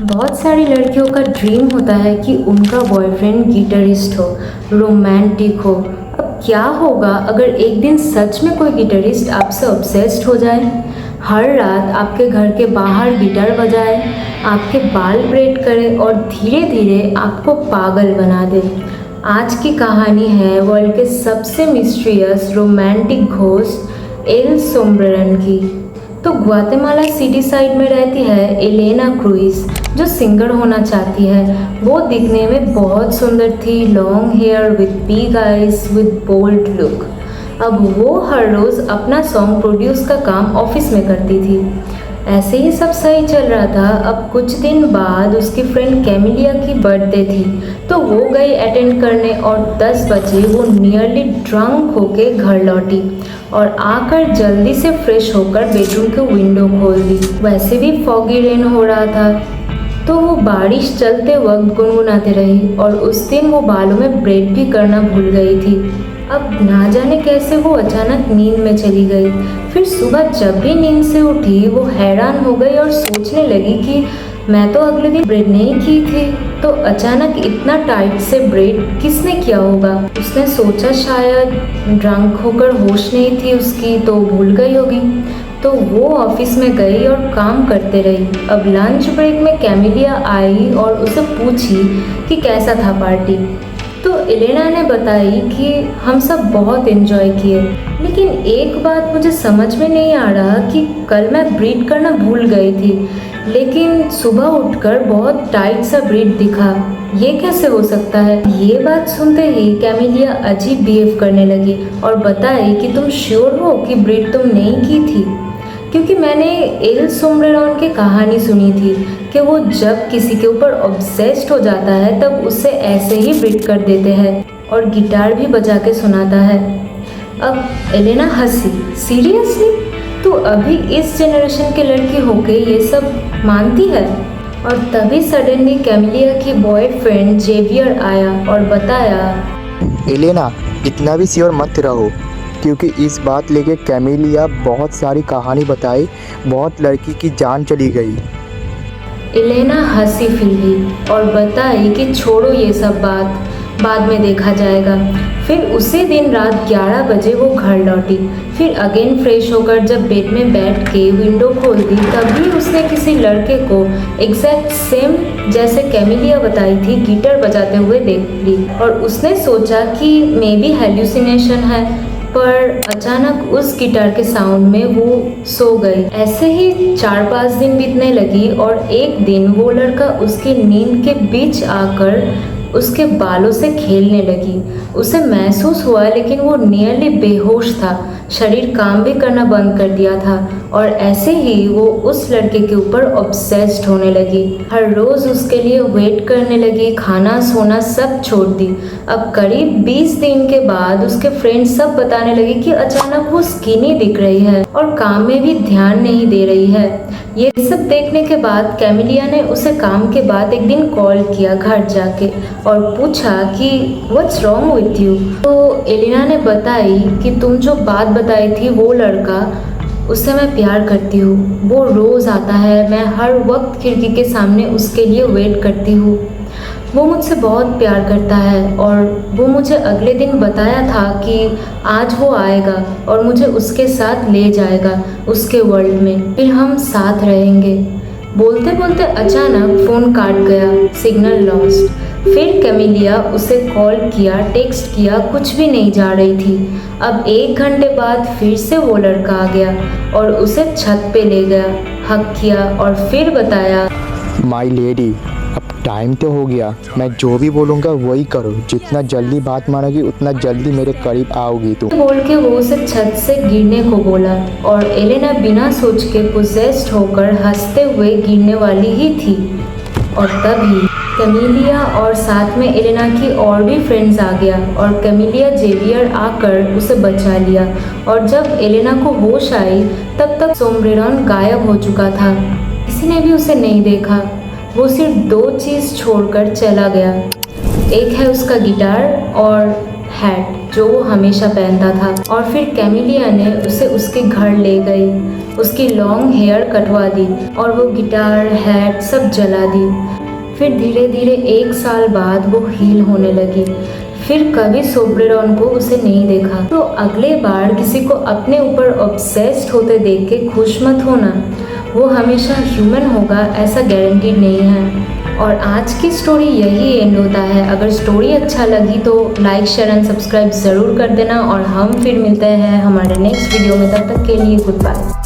बहुत सारी लड़कियों का ड्रीम होता है कि उनका बॉयफ्रेंड गिटारिस्ट हो, रोमांटिक हो। अब क्या होगा अगर एक दिन सच में कोई गिटारिस्ट आपसे ऑब्सेस्ड हो जाए, हर रात आपके घर के बाहर गिटार बजाए, आपके बाल ब्रेड करे और धीरे धीरे आपको पागल बना दे। आज की कहानी है वर्ल्ड के सबसे मिस्टीरियस रोमांटिक घोस्ट एल सोम्ब्रेरन की। तो ग्वाटेमाला सिटी साइड में रहती है एलेना क्रूइज, जो सिंगर होना चाहती है। वो दिखने में बहुत सुंदर थी, long hair with big eyes with bold look. अब वो हर रोज़ अपना सॉन्ग प्रोड्यूस का काम ऑफिस में करती थी। ऐसे ही सब सही चल रहा था। अब कुछ दिन बाद उसकी फ्रेंड कैमिलिया की बर्थडे थी, तो वो गई अटेंड करने और 10 बजे वो नियरली ड्रंक होके घर लौटी और आकर जल्दी से फ्रेश होकर बेडरूम के विंडो खोल दी। वैसे भी फॉगी रेन हो रहा था, तो वो बारिश चलते वक्त गुनगुनाते रही और उस दिन वो बालों में ब्रेड भी करना भूल गई थी। अब ना जाने कैसे वो अचानक नींद में चली गई। फिर सुबह जब भी नींद से उठी वो हैरान हो गई और सोचने लगी कि मैं तो अगले दिन ब्रेड नहीं की थी, तो अचानक इतना टाइट से ब्रेड किसने किया होगा। उसने सोचा शायद ड्रंक होकर होश नहीं थी उसकी, तो भूल गई होगी। तो वो ऑफिस में गई और काम करते रही। अब लंच ब्रेक में कैमिलिया आई और उसे पूछी कि कैसा था पार्टी। तो एलेना ने बताई कि हम सब बहुत एंजॉय किए, लेकिन एक बात मुझे समझ में नहीं आ रहा कि कल मैं ब्रीड करना भूल गई थी, लेकिन सुबह उठकर बहुत टाइट सा ब्रीड दिखा। ये कैसे हो सकता है। ये बात सुनते ही कैमिलिया अजीब बिहेव करने लगी और बताई कि तुम श्योर हो कि ब्रीड तुम नहीं की थी, क्योंकि मैंने एल सोम्ब्रेरन की कहानी सुनी थी कि वो जब किसी के ऊपर ऑब्सेस्ड हो जाता है तब उसे ऐसे ही ब्रीड कर देते हैं और गिटार भी बजा के सुनाता है। अब एलेना हंसी, सीरियसली तू अभी इस जनरेशन की लड़की होके ये सब मानती है। और तभी सडनली कैमिलिया की बॉयफ्रेंड जेवियर आया और बताया, एलेना इतना भी श्योर मत रहो, क्योंकि इस बात लेके कैमिलिया बहुत सारी कहानी बताई, बहुत लड़की की जान चली गई। एलेना हंसी फिल्ली और बताई कि छोड़ो ये सब बात, बाद में देखा जाएगा। फिर उसी दिन रात 11 बजे वो घर लौटी। फिर अगेन फ्रेश होकर जब बेड में बैठ के विंडो खोल दी, तभी उसने किसी लड़के को एग्जैक्ट सेम जैसे कैमिलिया बताई थी गिटार बजाते हुए देख ली और उसने सोचा कि मे बी हेल्यूसिनेशन है, पर अचानक उस गिटार के साउंड में वो सो गई। ऐसे ही 4-5 दिन बीतने लगी और एक दिन वो लड़का उसकी नींद के बीच आकर उसके बालों से खेलने लगी। उसे महसूस हुआ, लेकिन वो नियरली बेहोश था, शरीर काम भी करना बंद कर दिया था और ऐसे ही वो उस लड़के के ऊपर ऑब्सेस्ड होने लगी। हर रोज़ उसके लिए वेट करने लगी, खाना सोना सब छोड़ दी। अब करीब 20 दिन के बाद उसके फ्रेंड सब बताने लगे कि अचानक वो स्किनी दिख रही है और काम में भी ध्यान नहीं दे रही है। ये सब देखने के बाद कैमिलिया ने उसे काम के बाद एक दिन कॉल किया घर जाके और पूछा कि व्हाट्स रॉन्ग विथ यू। तो एलेना ने बताई कि तुम जो बात बताई थी वो लड़का, उससे मैं प्यार करती हूँ। वो रोज़ आता है, मैं हर वक्त खिड़की के सामने उसके लिए वेट करती हूँ। वो मुझसे बहुत प्यार करता है और वो मुझे अगले दिन बताया था कि आज वो आएगा और मुझे उसके साथ ले जाएगा उसके वर्ल्ड में, फिर हम साथ रहेंगे। बोलते बोलते अचानक फ़ोन काट गया, सिग्नल लॉस्ट। फिर कैमिलिया उसे कॉल किया, टेक्स्ट किया, कुछ भी नहीं जा रही थी। अब 1 घंटे बाद फिर से वो लड़का आ गया और उसे छत पे ले गया, हक किया और फिर बताया, माई लेडी अब टाइम तो हो गया, मैं जो भी बोलूँगा वही करो, जितना जल्दी बात मानोगी उतना जल्दी मेरे करीब आओगी तुम। बोल के वो उसे छत से गिरने को बोला और एलेना बिना सोच के पोजेस्ड होकर हंसते हुए गिरने वाली ही थी। और तभी कैमिलिया और साथ में एलेना की और भी फ्रेंड्स आ गया और कैमिलिया जेवियर आकर उसे बचा लिया। और जब एलेना को होश आई तब तक सोम्ब्रेरन गायब हो चुका था, किसी ने भी उसे नहीं देखा। वो सिर्फ 2 चीज़ छोड़कर चला गया, एक है उसका गिटार और हैट। जो वो हमेशा पहनता था। और फिर कैमिलिया ने उसे उसके घर ले गई, उसकी लॉन्ग हेयर कटवा दी और वो गिटार, हैट सब जला दी। फिर धीरे धीरे 1 साल बाद वो हील होने लगी। फिर कभी सोब्रेरॉन को उसे नहीं देखा। तो अगले बार किसी को अपने ऊपर ऑब्सेस्ड होते देख के खुश मत होना। वो हमेशा ह्यूमन होगा ऐसा गारंटीड नहीं है। और आज की स्टोरी यही एंड होता है। अगर स्टोरी अच्छा लगी तो लाइक, शेयर एंड सब्सक्राइब ज़रूर कर देना और हम फिर मिलते हैं हमारे नेक्स्ट वीडियो में। तब तक के लिए गुड बाय।